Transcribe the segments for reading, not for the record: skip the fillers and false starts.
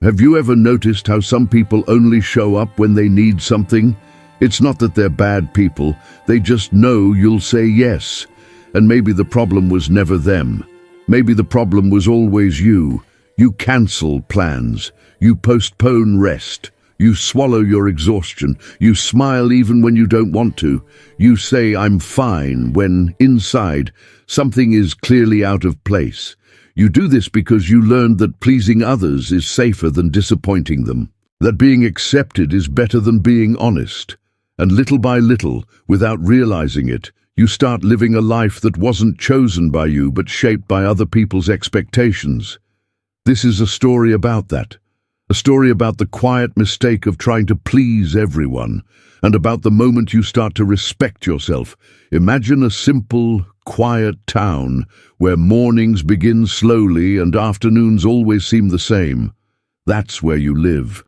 Have you ever noticed how some people only show up when they need something? It's not that they're bad people, they just know you'll say yes. And maybe the problem was never them. Maybe the problem was always you. You cancel plans. You postpone rest. You swallow your exhaustion. You smile even when you don't want to. You say, "I'm fine," when inside, something is clearly out of place. You do this because you learned that pleasing others is safer than disappointing them, that being accepted is better than being honest. And little by little, without realizing it, you start living a life that wasn't chosen by you but shaped by other people's expectations. This is a story about that. A story about the quiet mistake of trying to please everyone, and about the moment you start to respect yourself. Imagine a simple, quiet town where mornings begin slowly and afternoons always seem the same. That's where you live.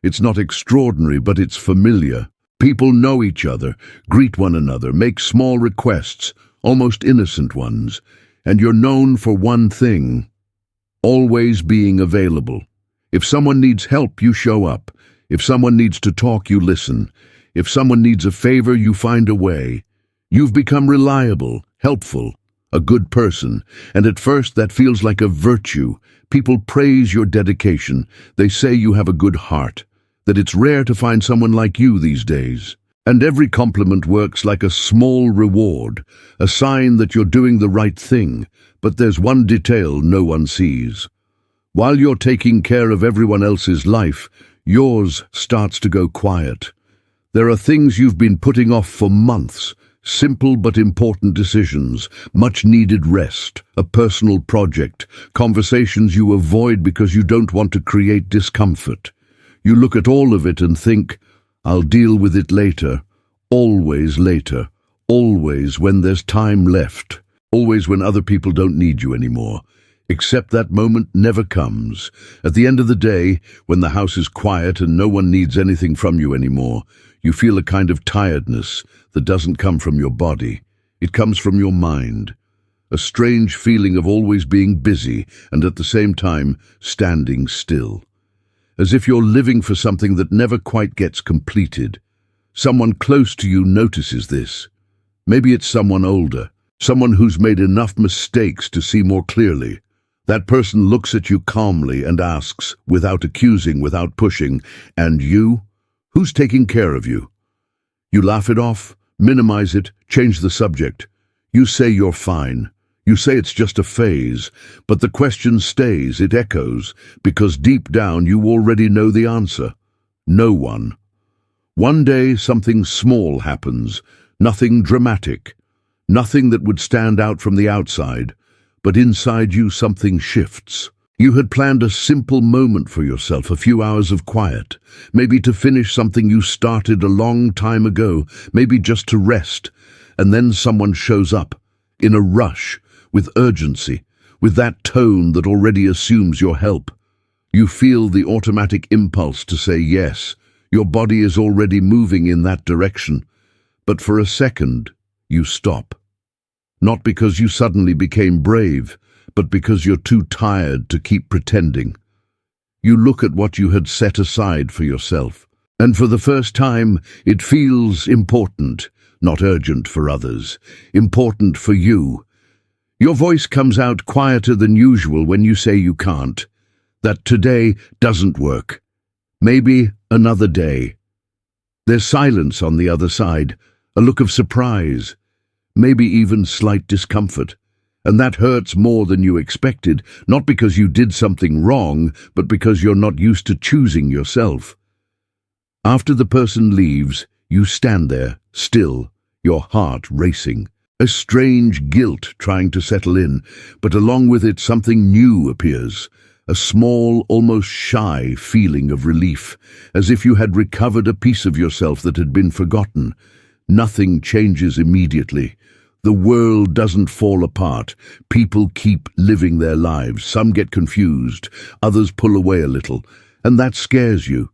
It's not extraordinary, but it's familiar. People know each other, greet one another, make small requests, almost innocent ones, and you're known for one thing: always being available. If someone needs help, you show up. If someone needs to talk, you listen. If someone needs a favor, you find a way. You've become reliable, helpful, a good person, and at first that feels like a virtue. People praise your dedication. They say you have a good heart, that it's rare to find someone like you these days. And every compliment works like a small reward, a sign that you're doing the right thing. But there's one detail no one sees. While you're taking care of everyone else's life, yours starts to go quiet. There are things you've been putting off for months, simple but important decisions, much-needed rest, a personal project, conversations you avoid because you don't want to create discomfort. You look at all of it and think, "I'll deal with it later." Always later. Always when there's time left. Always when other people don't need you anymore. Except that moment never comes. At the end of the day, when the house is quiet and no one needs anything from you anymore, you feel a kind of tiredness that doesn't come from your body. It comes from your mind. A strange feeling of always being busy and at the same time standing still. As if you're living for something that never quite gets completed. Someone close to you notices this. Maybe it's someone older, someone who's made enough mistakes to see more clearly. That person looks at you calmly and asks, without accusing, without pushing, "And you? Who's taking care of you?" You laugh it off, minimize it, change the subject. You say you're fine. You say it's just a phase, but the question stays, it echoes, because deep down you already know the answer. No one. One day something small happens, nothing dramatic, nothing that would stand out from the outside, but inside you something shifts. You had planned a simple moment for yourself, a few hours of quiet, maybe to finish something you started a long time ago, maybe just to rest, and then someone shows up, in a rush, with urgency, with that tone that already assumes your help. You feel the automatic impulse to say yes. Your body is already moving in that direction. But for a second, you stop. Not because you suddenly became brave, but because you're too tired to keep pretending. You look at what you had set aside for yourself, and for the first time, it feels important, not urgent for others, important for you. Your voice comes out quieter than usual when you say you can't, that today doesn't work. Maybe another day. There's silence on the other side, a look of surprise, maybe even slight discomfort. And that hurts more than you expected, not because you did something wrong, but because you're not used to choosing yourself. After the person leaves, you stand there, still, your heart racing. A strange guilt trying to settle in, but along with it something new appears. A small, almost shy feeling of relief, as if you had recovered a piece of yourself that had been forgotten. Nothing changes immediately. The world doesn't fall apart. People keep living their lives. Some get confused, others pull away a little, and that scares you.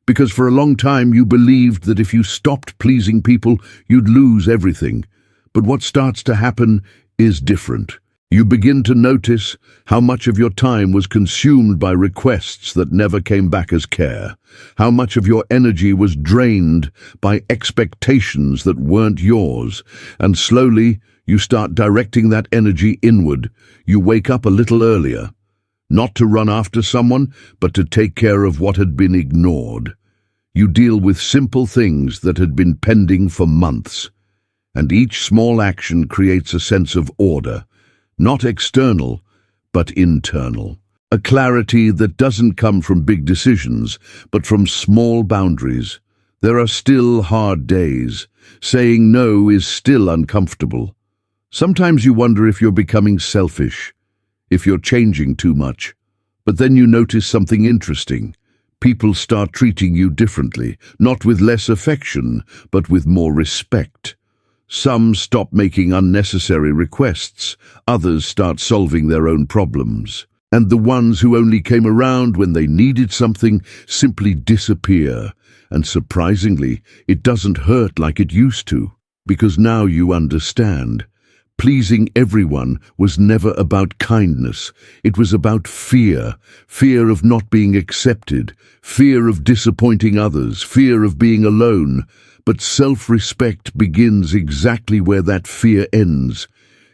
Because for a long time you believed that if you stopped pleasing people, you'd lose everything. But what starts to happen is different. You begin to notice how much of your time was consumed by requests that never came back as care, how much of your energy was drained by expectations that weren't yours, and slowly you start directing that energy inward. You wake up a little earlier, not to run after someone, but to take care of what had been ignored. You deal with simple things that had been pending for months, and each small action creates a sense of order. Not external, but internal. A clarity that doesn't come from big decisions, but from small boundaries. There are still hard days. Saying no is still uncomfortable. Sometimes you wonder if you're becoming selfish, if you're changing too much. But then you notice something interesting. People start treating you differently, not with less affection, but with more respect. Some stop making unnecessary requests, others start solving their own problems. And the ones who only came around when they needed something simply disappear. And surprisingly, it doesn't hurt like it used to, because now you understand. Pleasing everyone was never about kindness. It was about fear. Fear of not being accepted, fear of disappointing others, fear of being alone. But self-respect begins exactly where that fear ends.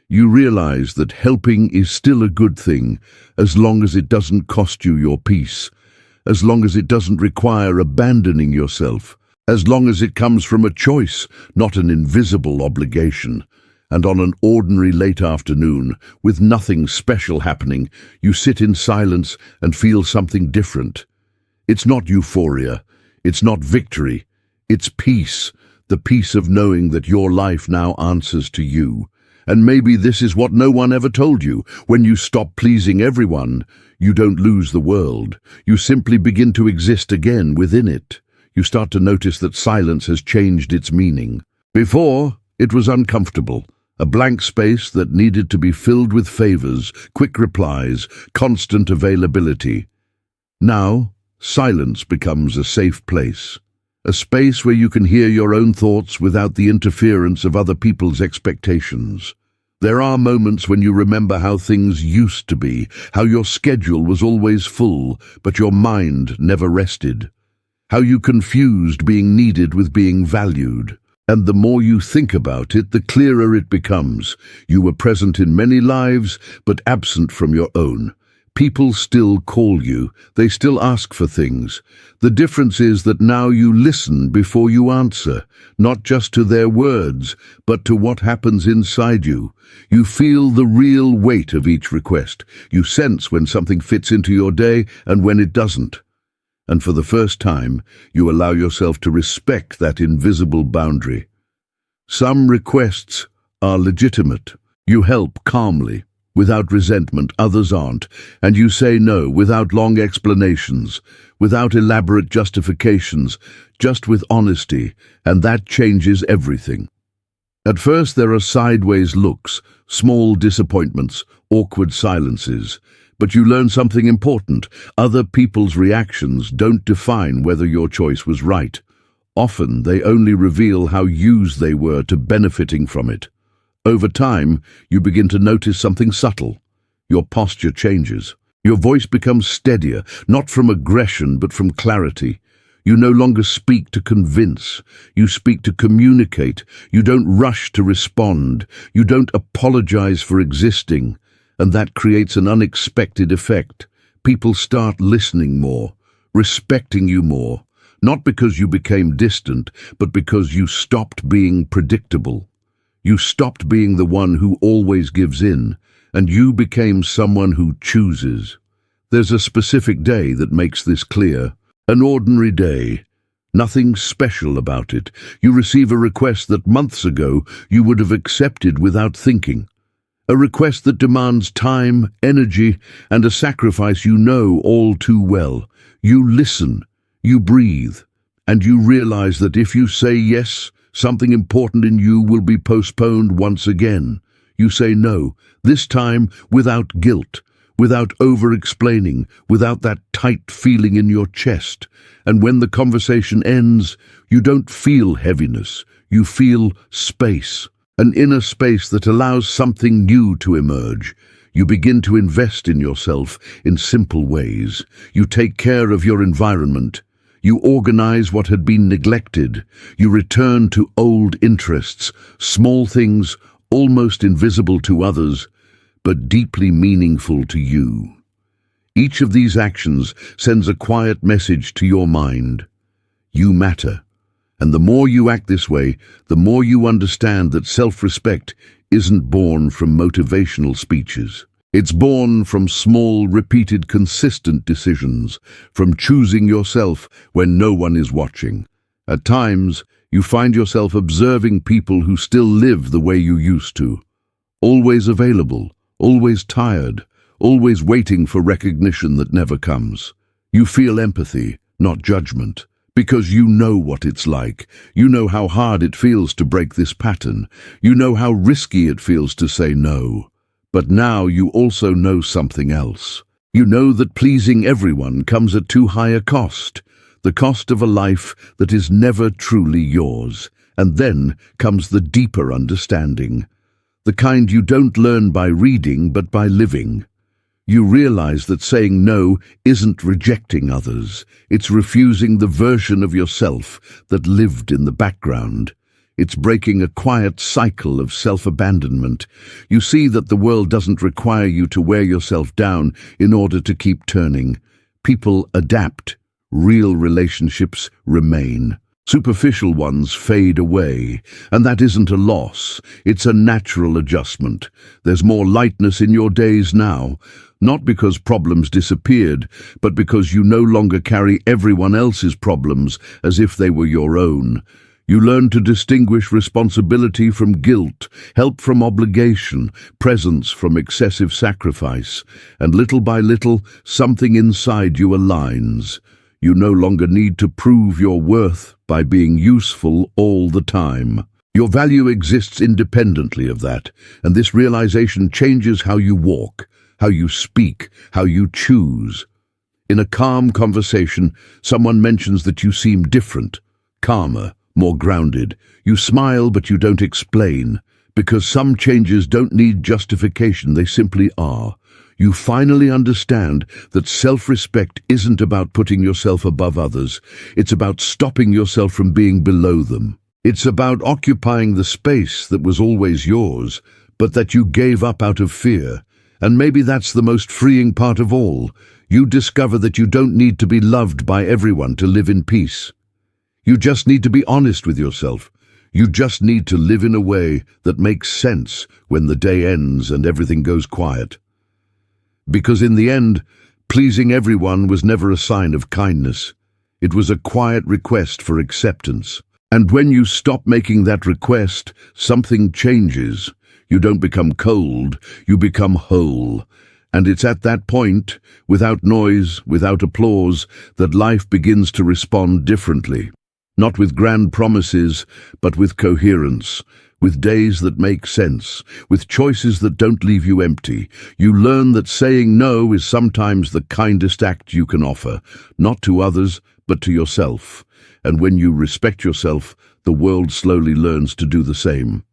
You realize that helping is still a good thing, as long as it doesn't cost you your peace, as long as it doesn't require abandoning yourself, as long as it comes from a choice, not an invisible obligation. And on an ordinary late afternoon, with nothing special happening, you sit in silence and feel something different. It's not euphoria, it's not victory. It's peace, the peace of knowing that your life now answers to you. And maybe this is what no one ever told you. When you stop pleasing everyone, you don't lose the world. You simply begin to exist again within it. You start to notice that silence has changed its meaning. Before, it was uncomfortable, a blank space that needed to be filled with favors, quick replies, constant availability. Now, silence becomes a safe place. A space where you can hear your own thoughts without the interference of other people's expectations. There are moments when you remember how things used to be, how your schedule was always full, but your mind never rested. How you confused being needed with being valued. And the more you think about it, the clearer it becomes. You were present in many lives, but absent from your own. People still call you, they still ask for things. The difference is that now you listen before you answer, not just to their words, but to what happens inside you. You feel the real weight of each request. You sense when something fits into your day and when it doesn't. And for the first time, you allow yourself to respect that invisible boundary. Some requests are legitimate. You help calmly, without resentment. Others aren't, and you say no without long explanations, without elaborate justifications, just with honesty, and that changes everything. At first there are sideways looks, small disappointments, awkward silences, but you learn something important. Other people's reactions don't define whether your choice was right. Often they only reveal how used they were to benefiting from it. Over time, you begin to notice something subtle. Your posture changes. Your voice becomes steadier, not from aggression, but from clarity. You no longer speak to convince. You speak to communicate. You don't rush to respond. You don't apologize for existing. And that creates an unexpected effect. People start listening more, respecting you more, not because you became distant, but because you stopped being predictable. You stopped being the one who always gives in, and you became someone who chooses. There's a specific day that makes this clear. An ordinary day. Nothing special about it. You receive a request that months ago you would have accepted without thinking. A request that demands time, energy, and a sacrifice you know all too well. You listen, you breathe, and you realize that if you say yes, something important in you will be postponed once again. You say no, this time without guilt, without over-explaining, without that tight feeling in your chest. And when the conversation ends, you don't feel heaviness, you feel space. An inner space that allows something new to emerge. You begin to invest in yourself in simple ways. You take care of your environment. You organize what had been neglected. You return to old interests, small things almost invisible to others, but deeply meaningful to you. Each of these actions sends a quiet message to your mind. You matter. And the more you act this way, the more you understand that self-respect isn't born from motivational speeches. It's born from small, repeated, consistent decisions, from choosing yourself when no one is watching. At times, you find yourself observing people who still live the way you used to. Always available, always tired, always waiting for recognition that never comes. You feel empathy, not judgment, because you know what it's like. You know how hard it feels to break this pattern. You know how risky it feels to say no. But now you also know something else. You know that pleasing everyone comes at too high a cost, the cost of a life that is never truly yours. And then comes the deeper understanding, the kind you don't learn by reading but by living. You realize that saying no isn't rejecting others. It's refusing the version of yourself that lived in the background. It's breaking a quiet cycle of self-abandonment. You see that the world doesn't require you to wear yourself down in order to keep turning. People adapt. Real relationships remain. Superficial ones fade away, and that isn't a loss. It's a natural adjustment. There's more lightness in your days now, not because problems disappeared, but because you no longer carry everyone else's problems as if they were your own. You learn to distinguish responsibility from guilt, help from obligation, presence from excessive sacrifice, and little by little, something inside you aligns. You no longer need to prove your worth by being useful all the time. Your value exists independently of that, and this realization changes how you walk, how you speak, how you choose. In a calm conversation, someone mentions that you seem different, calmer, more grounded. You smile, but you don't explain, because some changes don't need justification, they simply are. You finally understand that self-respect isn't about putting yourself above others. It's about stopping yourself from being below them. It's about occupying the space that was always yours, but that you gave up out of fear. And maybe that's the most freeing part of all. You discover that you don't need to be loved by everyone to live in peace. You just need to be honest with yourself. You just need to live in a way that makes sense when the day ends and everything goes quiet. Because in the end, pleasing everyone was never a sign of kindness. It was a quiet request for acceptance. And when you stop making that request, something changes. You don't become cold, you become whole. And it's at that point, without noise, without applause, that life begins to respond differently. Not with grand promises, but with coherence, with days that make sense, with choices that don't leave you empty. You learn that saying no is sometimes the kindest act you can offer, not to others, but to yourself. And when you respect yourself, the world slowly learns to do the same.